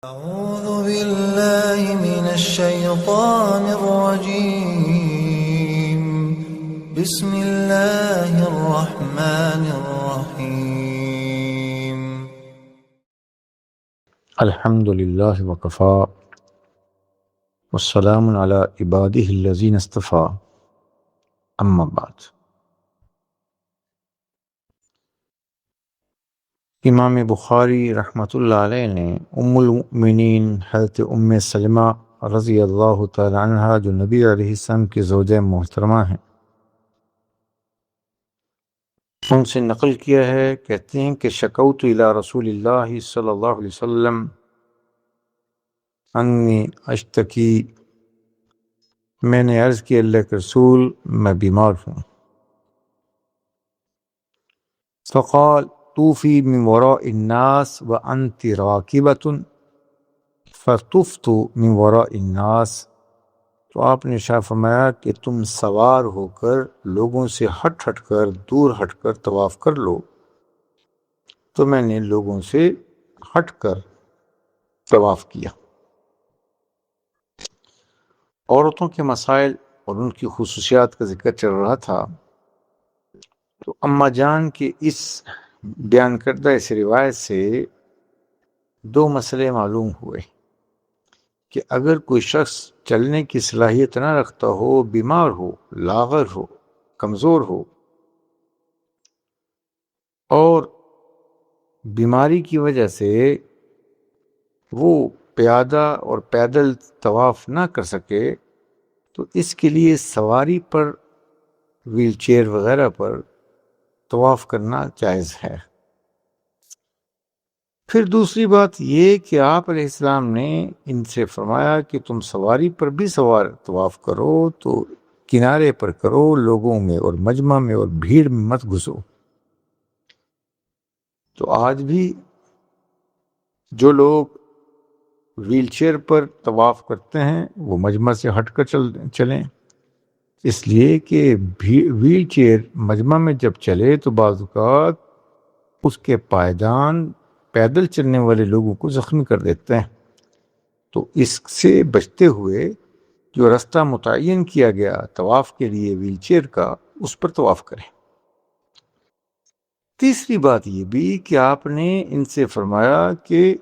أعوذ بالله من الشيطان الرجيم. بسم الله الرحمن الرحيم. الحمد لله وكفى والسلام على عباده الذين اصطفى اما بعد. امام بخاری رحمۃ اللہ علیہ نے ام المؤمنین حضرت ام سلمہ رضی اللہ تعالی عنہ جو نبی علیہ السلام کی زوجہ محترمہ ہیں ان سے نقل کیا ہے، کہتے ہیں کہ شکوت الی رسول اللہ صلی اللہ علیہ وسلم انی اشتکی، میں نے عرض کی اللہ کے رسول میں بیمار ہوں. فقال طوفی من وراء الناس وانت راکبۃ فطفت من وراء الناس، تو آپ نے ارشاد فرمایا کہ تم سوار ہو کر لوگوں سے ہٹ کر دور ہٹ کر طواف کر لو، تو میں نے لوگوں سے ہٹ کر طواف کیا. عورتوں کے مسائل اور ان کی خصوصیات کا ذکر چل رہا تھا، تو اما جان کے اس بیان کردہ اس روایت سے دو مسئلے معلوم ہوئے کہ اگر کوئی شخص چلنے کی صلاحیت نہ رکھتا ہو، بیمار ہو، لاغر ہو، کمزور ہو، اور بیماری کی وجہ سے وہ پیادہ اور پیدل طواف نہ کر سکے، تو اس کے لیے سواری پر، ویل چیئر وغیرہ پر طواف کرنا جائز ہے. پھر دوسری بات یہ کہ آپ علیہ السلام نے ان سے فرمایا کہ تم سواری پر بھی سوار طواف کرو، تو کنارے پر کرو، لوگوں میں اور مجمع میں اور بھیڑ میں مت گھسو. تو آج بھی جو لوگ ویل چیئر پر طواف کرتے ہیں وہ مجمع سے ہٹ کر چلیں، اس لیے کہ ویل چیئر مجمع میں جب چلے تو بعض اوقات اس کے پائیدان پیدل چلنے والے لوگوں کو زخمی کر دیتے ہیں. تو اس سے بچتے ہوئے جو راستہ متعین کیا گیا طواف کے لیے ویل چیئر کا، اس پر طواف کریں. تیسری بات یہ بھی کہ آپ نے ان سے فرمایا کہ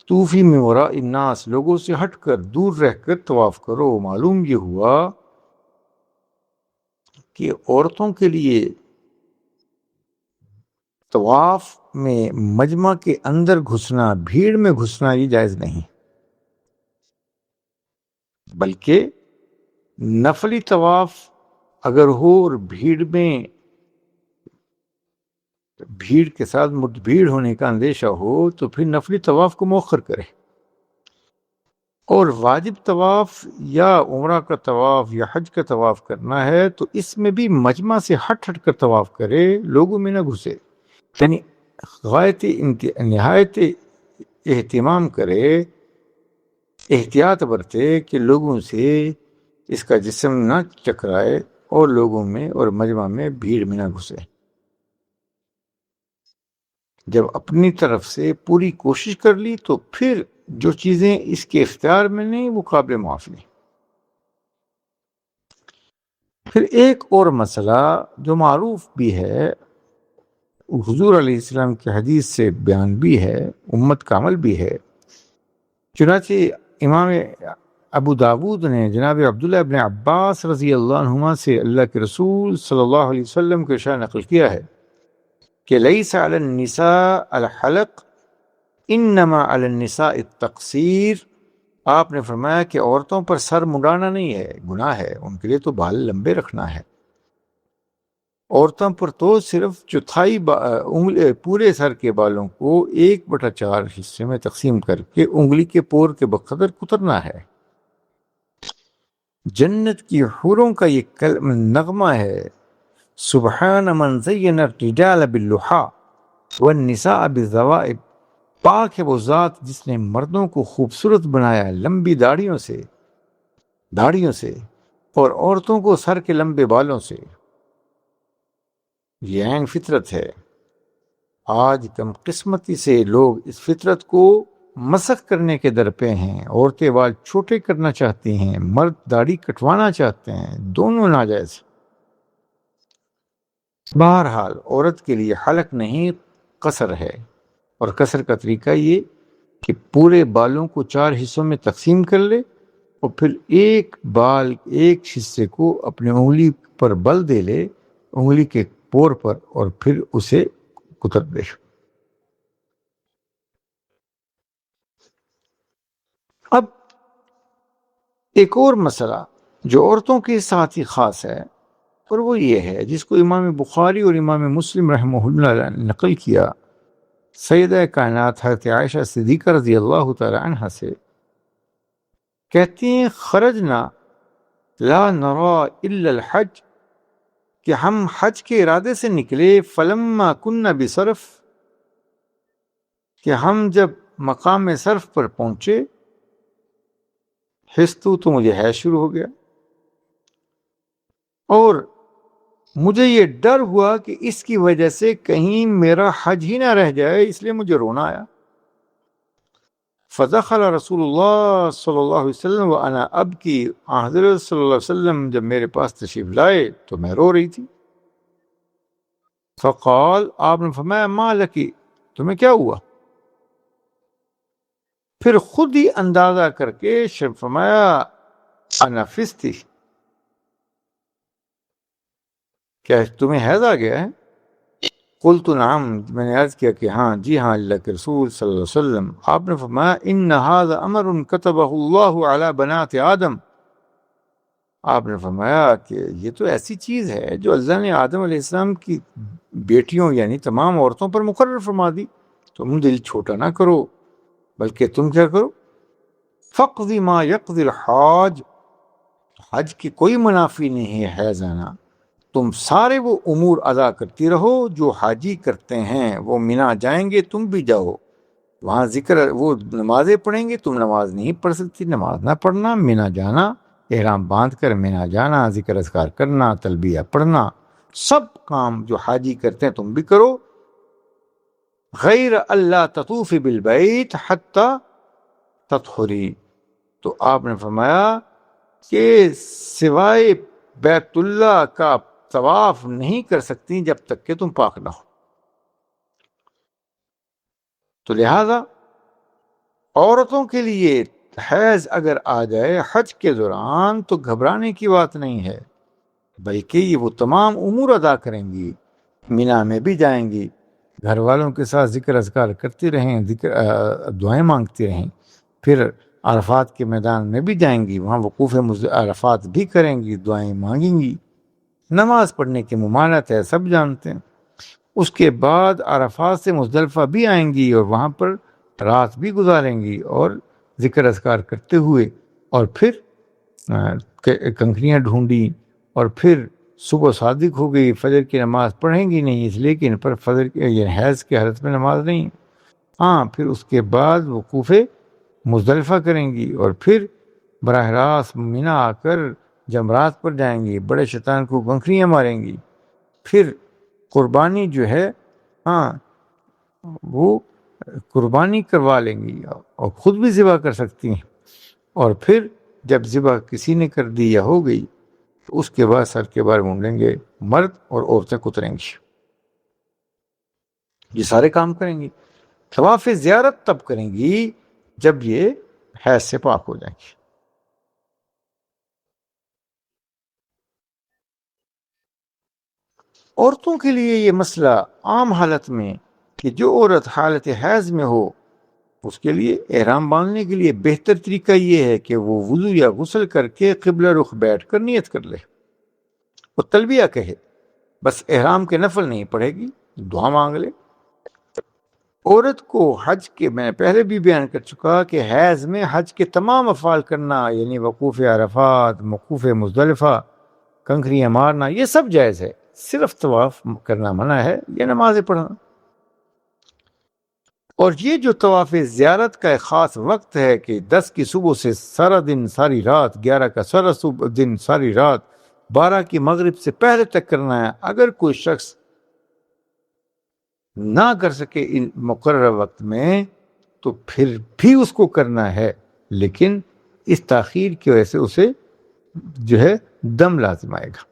طوفی من وراء الناس، لوگوں سے ہٹ کر دور رہ کر طواف کرو. معلوم یہ ہوا کہ عورتوں کے لیے طواف میں مجمع کے اندر گھسنا، بھیڑ میں گھسنا یہ جائز نہیں، بلکہ نفلی طواف اگر ہو اور بھیڑ کے ساتھ متبھیڑ ہونے کا اندیشہ ہو تو پھر نفلی طواف کو مؤخر کرے، اور واجب طواف یا عمرہ کا طواف یا حج کا طواف کرنا ہے تو اس میں بھی مجمع سے ہٹ کر طواف کرے، لوگوں میں نہ گھسے. یعنی نہایت اہتمام کرے، احتیاط برتے کہ لوگوں سے اس کا جسم نہ چکرائے اور لوگوں میں اور مجمع میں بھیڑ میں نہ گھسے. جب اپنی طرف سے پوری کوشش کر لی تو پھر جو چیزیں اس کے اختیار میں نہیں وہ قابل معافی. پھر ایک اور مسئلہ جو معروف بھی ہے، حضور علیہ السلام کی حدیث سے بیان بھی ہے، امت کا عمل بھی ہے. چنانچہ امام ابو داود نے جناب عبداللہ ابن عباس رضی اللہ عنہما سے اللہ کے رسول صلی اللہ علیہ وسلم کے ارشاد نقل کیا ہے کہ لیس علی النساء الحلق انما علی النساء التقصیر. آپ نے فرمایا کہ عورتوں پر سر مڈانا نہیں ہے، گناہ ہے، ان کے لیے تو بال لمبے رکھنا ہے. عورتوں پر تو صرف چوتھائی پورے سر کے بالوں کو 1/4 حصے میں تقسیم کر کے انگلی کے پور کے بقدر کترنا ہے. جنت کی حوروں کا یہ نغمہ ہے، سبحان من زین الرجال باللحا والنساء بالذوائب. پاک ہے وہ ذات جس نے مردوں کو خوبصورت بنایا لمبی داڑھیوں سے اور عورتوں کو سر کے لمبے بالوں سے. یہ عین فطرت ہے. آج کم قسمتی سے لوگ اس فطرت کو مسخ کرنے کے در پہ ہیں، عورتیں بال چھوٹے کرنا چاہتی ہیں، مرد داڑھی کٹوانا چاہتے ہیں، دونوں ناجائز۔ بہرحال عورت کے لیے حلق نہیں قصر ہے، اور قصر کا طریقہ یہ کہ پورے بالوں کو 4 حصوں میں تقسیم کر لے اور پھر ایک بال ایک حصے کو اپنے انگلی پر بل دے لے، انگلی کے پور پر، اور پھر اسے کتر دے۔ اب ایک اور مسئلہ جو عورتوں کے ساتھ ہی خاص ہے، اور وہ یہ ہے جس کو امام بخاری اور امام مسلم رحمہ اللہ نے نقل کیا سیدہ کائنات حضرت عائشہ صدیقہ رضی اللہ تعالی عنہ سے، کہتی ہیں خرجنا لا نرى الا الحج، کہ ہم حج کے ارادے سے نکلے، فلما كنا بصرف، کہ ہم جب مقام صرف پر پہنچے، حستو تو مجھے حیض شروع ہو گیا، اور مجھے یہ ڈر ہوا کہ اس کی وجہ سے کہیں میرا حج ہی نہ رہ جائے، اس لیے مجھے رونا آیا۔ فدخل رسول اللہ صلی اللہ علیہ وسلم وانا ابکی، حضرت صلی اللہ علیہ وسلم جب میرے پاس تشریف لائے تو میں رو رہی تھی۔ فقال، آپ نے فرمایا ما لکی، تمہیں کیا ہوا؟ پھر خود ہی اندازہ کر کے فرمایا انفستی، کیا تمہیں حیض آ گیا ہے؟ قلت نعم، میں نے عرض کیا کہ ہاں جی ہاں اللہ کے رسول صلی اللہ علیہ وسلم۔ آپ نے فرمایا ان هذا امر كتبه الله على بنات آدم، آپ نے فرمایا کہ یہ تو ایسی چیز ہے جو اللہ نے آدم علیہ السلام کی بیٹیوں یعنی تمام عورتوں پر مقرر فرما دی، تم دل چھوٹا نہ کرو، بلکہ تم کیا کرو، فقضی ما یقضی الحاج، حج کی کوئی منافی نہیں ہے حیض آنا، تم سارے وہ امور ادا کرتی رہو جو حاجی کرتے ہیں، وہ مینا جائیں گے تم بھی جاؤ، وہاں ذکر وہ نمازیں پڑھیں گے، تم نماز نہیں پڑھ سکتی، نماز نہ پڑھنا، مینا جانا، احرام باندھ کر مینا جانا، ذکر اذکار کرنا، تلبیہ پڑھنا، سب کام جو حاجی کرتے ہیں تم بھی کرو، غیر اللہ تطوفی بالبیت حتی تطہری، تو آپ نے فرمایا کہ سوائے بیت اللہ کا طواف نہیں کر سکتی جب تک کہ تم پاک نہ ہو۔ تو لہذا عورتوں کے لیے حیض اگر آ جائے حج کے دوران تو گھبرانے کی بات نہیں ہے، بلکہ یہ وہ تمام امور ادا کریں گی، مینا میں بھی جائیں گی، گھر والوں کے ساتھ ذکر اذکار کرتی رہیں، دعائیں مانگتی رہیں، پھر عرفات کے میدان میں بھی جائیں گی، وہاں وقوف عرفات بھی کریں گی، دعائیں مانگیں گی، نماز پڑھنے کی ممانعت ہے سب جانتے ہیں، اس کے بعد عرفات سے مزدلفہ بھی آئیں گی اور وہاں پر رات بھی گزاریں گی اور ذکر اذکار کرتے ہوئے، اور پھر کنکریاں ڈھونڈی، اور پھر صبح صادق ہو گئی، فجر کی نماز پڑھیں گی نہیں اس لیے کہ ان پر فجر یہ حیض کے حالت میں نماز نہیں، ہاں پھر اس کے بعد وقوف مزدلفہ کریں گی، اور پھر براہ راست مینا آ کر جمرات پر جائیں گی، بڑے شیطان کو کنکریاں ماریں گی، پھر قربانی جو ہے ہاں وہ قربانی کروا لیں گی اور خود بھی ذبح کر سکتی ہیں، اور پھر جب ذبح کسی نے کر دی یا ہو گئی تو اس کے بعد سر کے بال مونڈیں گے مرد، اور عورتیں کتریں گی، یہ سارے کام کریں گی۔ طواف زیارت تب کریں گی جب یہ حیض سے پاک ہو جائیں گی۔ عورتوں کے لیے یہ مسئلہ عام حالت میں کہ جو عورت حالت حیض میں ہو اس کے لیے احرام باندھنے کے لیے بہتر طریقہ یہ ہے کہ وہ وضو یا غسل کر کے قبلہ رخ بیٹھ کر نیت کر لے، وہ تلبیہ کہے، بس احرام کے نفل نہیں پڑھے گی، دعا مانگ لے۔ عورت کو حج کے، میں پہلے بھی بیان کر چکا کہ حیض میں حج کے تمام افعال کرنا، یعنی وقوف عرفات، وقوف مزدلفہ، کنکریاں مارنا، یہ سب جائز ہے، صرف طواف کرنا منع ہے یا نمازیں پڑھنا۔ اور یہ جو طواف زیارت کا ایک خاص وقت ہے کہ 10 کی صبح سے سارا دن ساری رات، 11 کا سارا دن ساری رات، 12 کی مغرب سے پہلے تک کرنا ہے، اگر کوئی شخص نہ کر سکے ان مقررہ وقت میں تو پھر بھی اس کو کرنا ہے، لیکن اس تاخیر کی وجہ سے اسے جو ہے دم لازم آئے گا۔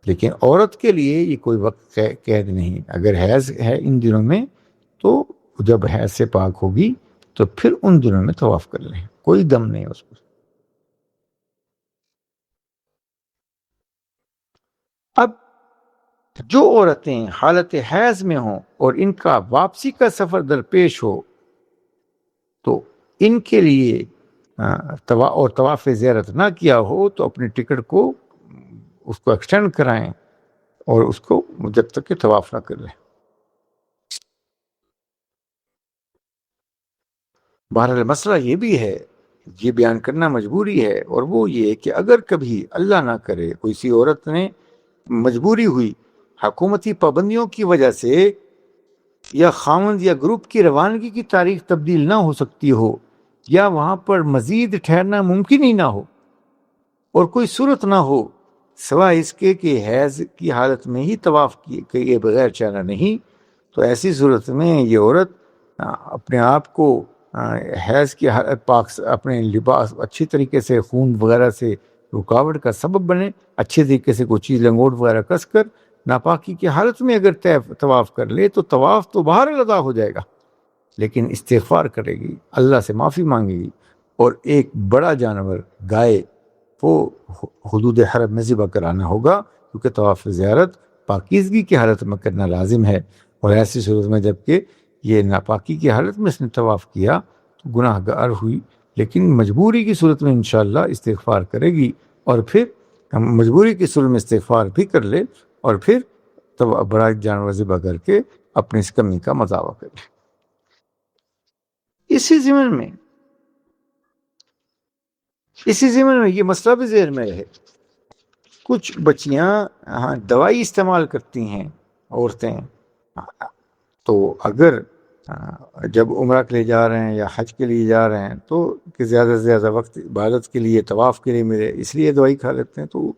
لیکن عورت کے لیے یہ کوئی وقت قید نہیں، اگر حیض ہے ان دنوں میں تو جب حیض سے پاک ہوگی تو پھر ان دنوں میں طواف کر لیں، کوئی دم نہیں اس پر۔ اب جو عورتیں حالت حیض میں ہوں اور ان کا واپسی کا سفر درپیش ہو تو ان کے لیے اور طواف زیارت نہ کیا ہو تو اپنے ٹکٹ کو اس کو ایکسٹینڈ کرائیں اور اس کو جب تک کہ طواف نہ کر لیں۔ بہرحال مسئلہ یہ بھی ہے، یہ بیان کرنا مجبوری ہے، اور وہ یہ کہ اگر کبھی اللہ نہ کرے کوئی سی عورت نے مجبوری ہوئی حکومتی پابندیوں کی وجہ سے، یا خاوند یا گروپ کی روانگی کی تاریخ تبدیل نہ ہو سکتی ہو، یا وہاں پر مزید ٹھہرنا ممکن ہی نہ ہو، اور کوئی صورت نہ ہو سوائے اس کے کہ حیض کی حالت میں ہی طواف کیے بغیر چانا نہیں، تو ایسی صورت میں یہ عورت اپنے آپ کو حیض کی حالت پاک اپنے لباس اچھی طریقے سے خون وغیرہ سے رکاوٹ کا سبب بنے، اچھے طریقے سے کوئی چیز لنگوٹ وغیرہ کس کر ناپاکی کی حالت میں اگر طواف کر لے تو طواف تو باہر ادا ہو جائے گا، لیکن استغفار کرے گی، اللہ سے معافی مانگے گی، اور ایک بڑا جانور گائے وہ حدود حرم میں ذبح کرانا ہوگا، کیونکہ طواف زیارت پاکیزگی کی حالت میں کرنا لازم ہے، اور ایسی صورت میں جبکہ یہ ناپاکی کی حالت میں اس نے طواف کیا تو گناہ گار ہوئی، لیکن مجبوری کی صورت میں انشاءاللہ استغفار کرے گی، اور پھر مجبوری کی صورت میں استغفار بھی کر لے اور پھر بڑا جانور ذبح کر کے اپنی اس کمی کا مداوع کر لے۔ اسی ضمن میں یہ مسئلہ بھی ذہن میں رہے، کچھ بچیاں دوائی استعمال کرتی ہیں عورتیں، تو اگر جب عمرہ کے لیے جا رہے ہیں یا حج کے لیے جا رہے ہیں تو کہ زیادہ سے زیادہ وقت عبادت کے لیے طواف کے لیے ملے، اس لیے دوائی کھا لیتے ہیں، تو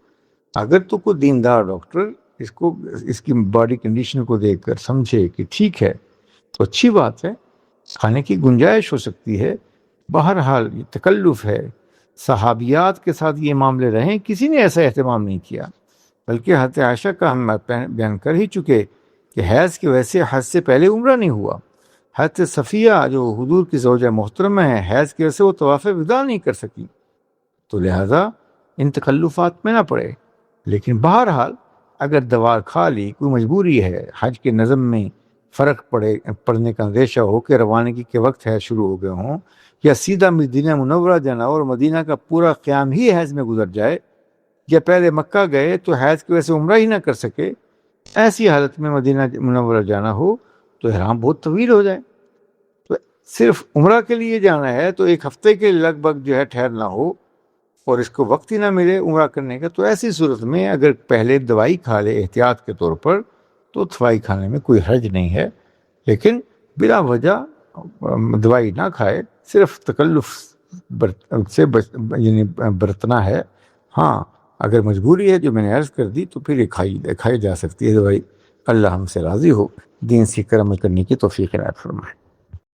اگر تو کوئی دیندار ڈاکٹر اس کی باڈی کنڈیشن کو دیکھ کر سمجھے کہ ٹھیک ہے تو اچھی بات ہے، کھانے کی گنجائش ہو سکتی ہے، بہرحال یہ تکلف ہے۔ صحابیات کے ساتھ یہ معاملے رہیں، کسی نے ایسا اہتمام نہیں کیا، بلکہ حضرت عائشہ کا ہم بیان کر ہی چکے کہ حیض کی وجہ سے حج سے پہلے عمرہ نہیں ہوا۔ حضرت صفیہ جو حضور کی زوجہ محترمہ ہے، حیض کی وجہ سے وہ طواف وداع نہیں کر سکی، تو لہذا ان تکلفات میں نہ پڑے۔ لیکن بہرحال اگر دوا کھا لی، کوئی مجبوری ہے، حج کے نظم میں فرق پڑنے کا اندیشہ ہو کہ روانگی کے وقت حیض شروع ہو گئے ہوں، یا سیدھا مدینہ منورہ جانا اور مدینہ کا پورا قیام ہی حیض میں گزر جائے، یا پہلے مکہ گئے تو حیض کی وجہ سے عمرہ ہی نہ کر سکے، ایسی حالت میں مدینہ منورہ جانا ہو تو احرام بہت طویل ہو جائے، تو صرف عمرہ کے لیے جانا ہے تو ایک ہفتے کے لگ بھگ جو ہے ٹھہرنا ہو اور اس کو وقت ہی نہ ملے عمرہ کرنے کا، تو ایسی صورت میں اگر پہلے دوائی کھا لے احتیاط کے طور پر تو دوائی کھانے میں کوئی حرج نہیں ہے، لیکن بلا وجہ دوائی نہ کھائے، صرف تکلف سے یعنی برتنا ہے۔ ہاں اگر مجبوری ہے جو میں نے عرض کر دی تو پھر یہ کھائی جا سکتی ہے دوائی۔ اللہ ہم سے راضی ہو، دین سیکھ کر عمل کرنے کی توفیق عنایت فرمائے۔